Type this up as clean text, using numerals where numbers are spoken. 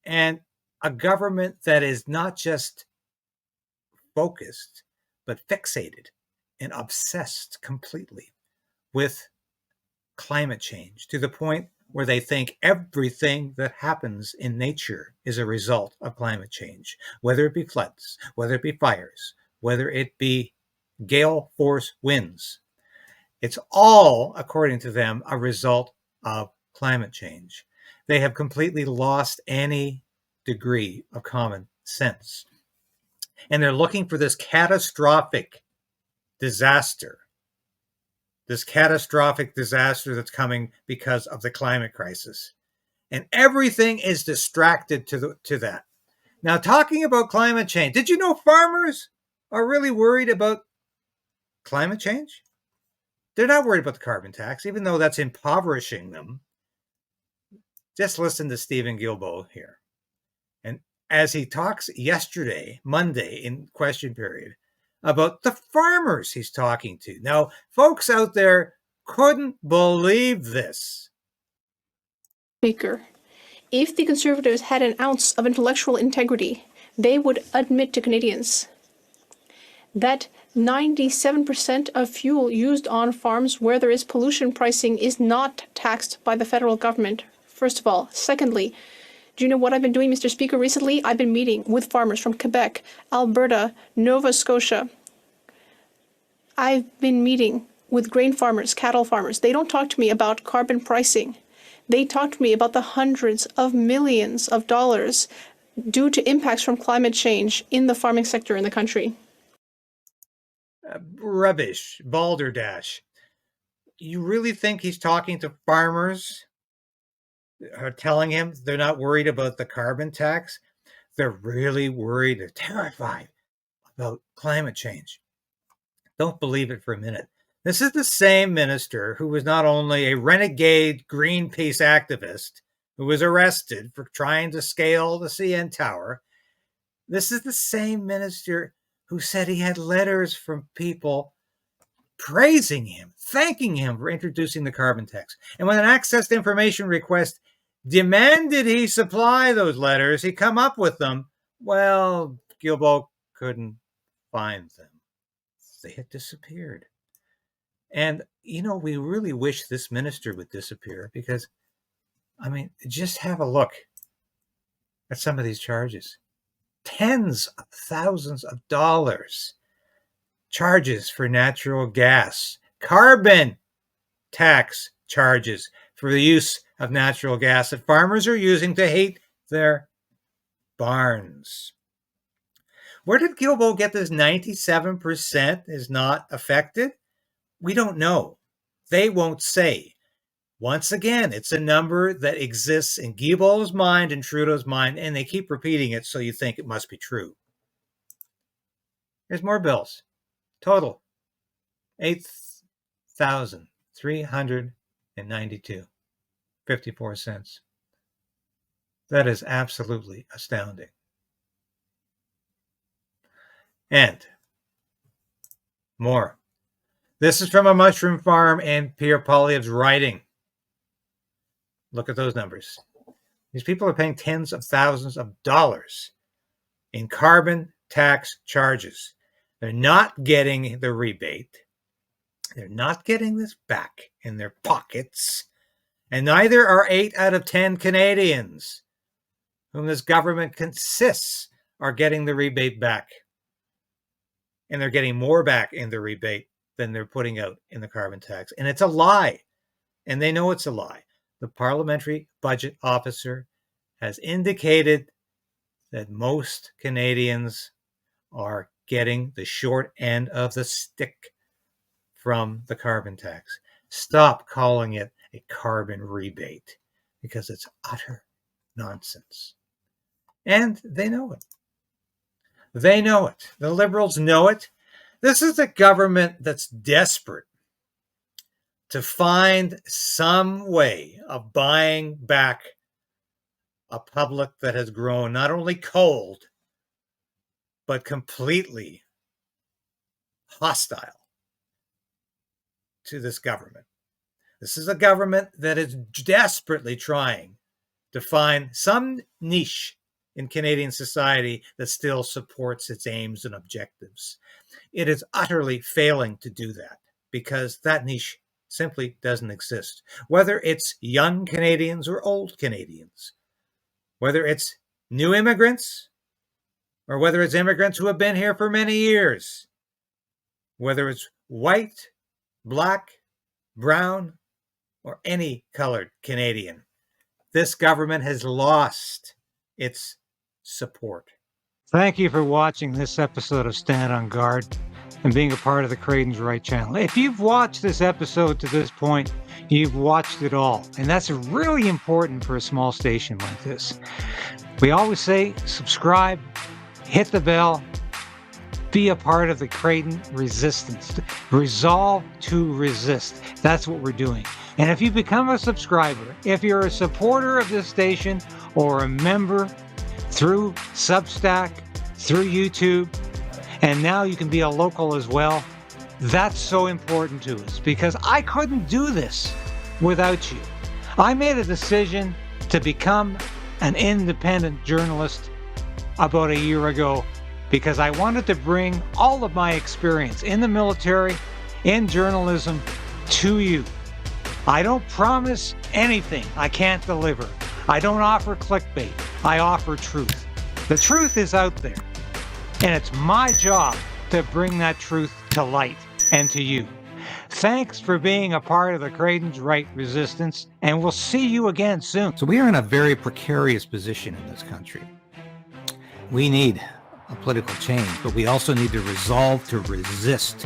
and a government that is not just focused, but fixated and obsessed completely with climate change to the point where they think everything that happens in nature is a result of climate change, whether it be floods, whether it be fires, whether it be gale force winds. It's all, according to them, a result of climate change. They have completely lost any degree of common sense. And they're looking for this catastrophic disaster that's coming because of the climate crisis. And everything is distracted to that. Now, talking about climate change, did you know farmers are really worried about climate change? They're not worried about the carbon tax, even though that's impoverishing them. Just listen to Stephen Guilbeault here. And as he talks yesterday, Monday, in question period, about the farmers he's talking to. Now, folks out there couldn't believe this. Speaker, if the Conservatives had an ounce of intellectual integrity, they would admit to Canadians that 97% of fuel used on farms where there is pollution pricing is not taxed by the federal government, first of all. Secondly, do you know what I've been doing, Mr. Speaker, recently? I've been meeting with farmers from Quebec, Alberta, Nova Scotia. I've been meeting with grain farmers, cattle farmers. They don't talk to me about carbon pricing. They talk to me about the hundreds of millions of dollars due to impacts from climate change in the farming sector in the country. Rubbish, balderdash. You really think he's talking to farmers are telling him they're not worried about the carbon tax? They're really worried, they're terrified about climate change. Don't believe it for a minute. This is the same minister who was not only a renegade Greenpeace activist who was arrested for trying to scale the CN Tower. This is the same minister who said he had letters from people praising him, thanking him for introducing the carbon tax. And when an access to information request demanded he supply those letters, he come up with them, well, Guilbeault couldn't find them. They had disappeared. And, you know, we really wish this minister would disappear because, I mean, just have a look at some of these charges. Tens of thousands of dollars. Charges for natural gas. Carbon tax charges for the use of natural gas that farmers are using to heat their barns. Where did Guilbeault get this 97% is not affected? We don't know. They won't say. Once again, it's a number that exists in Guilbeault's mind and Trudeau's mind, and they keep repeating it so you think it must be true. Here's more bills. Total, $8,392.54. That is absolutely astounding. And more. This is from a mushroom farm in Pierre Poilievre's riding. Look at those numbers. These people are paying tens of thousands of dollars in carbon tax charges. They're not getting the rebate. They're not getting this back in their pockets. And neither are 8 out of 10 Canadians whom this government consists are getting the rebate back. And they're getting more back in the rebate than they're putting out in the carbon tax. And it's a lie. And they know it's a lie. The Parliamentary Budget Officer has indicated that most Canadians are getting the short end of the stick from the carbon tax. Stop calling it a carbon rebate because it's utter nonsense. And they know it. They know it. The Liberals know it. This is a government that's desperate to find some way of buying back a public that has grown not only cold, but completely hostile to this government. This is a government that is desperately trying to find some niche in Canadian society that still supports its aims and objectives. It is utterly failing to do that because that niche simply doesn't exist. Whether it's young Canadians or old Canadians, whether it's new immigrants or whether it's immigrants who have been here for many years, whether it's white, black, brown, or any colored Canadian, this government has lost its support. Thank you for watching this episode of Stand on Guard and being a part of the KRAYDEN'S Right channel. If you've watched this episode to this point, you've watched it all. And that's really important for a small station like this. We always say subscribe, hit the bell, be a part of the KRAYDEN resistance. Resolve to resist. That's what we're doing. And if you become a subscriber, if you're a supporter of this station or a member through Substack, through YouTube, and now you can be a local as well, that's so important to us because I couldn't do this without you. I made a decision to become an independent journalist about a year ago because I wanted to bring all of my experience in the military, in journalism, to you. I don't promise anything I can't deliver. I don't offer clickbait. I offer truth. The truth is out there, and it's my job to bring that truth to light and to you. Thanks for being a part of the KRAYDEN'S Right resistance, and we'll see you again soon. So we are in a very precarious position in this country. We need a political change, but we also need to resolve to resist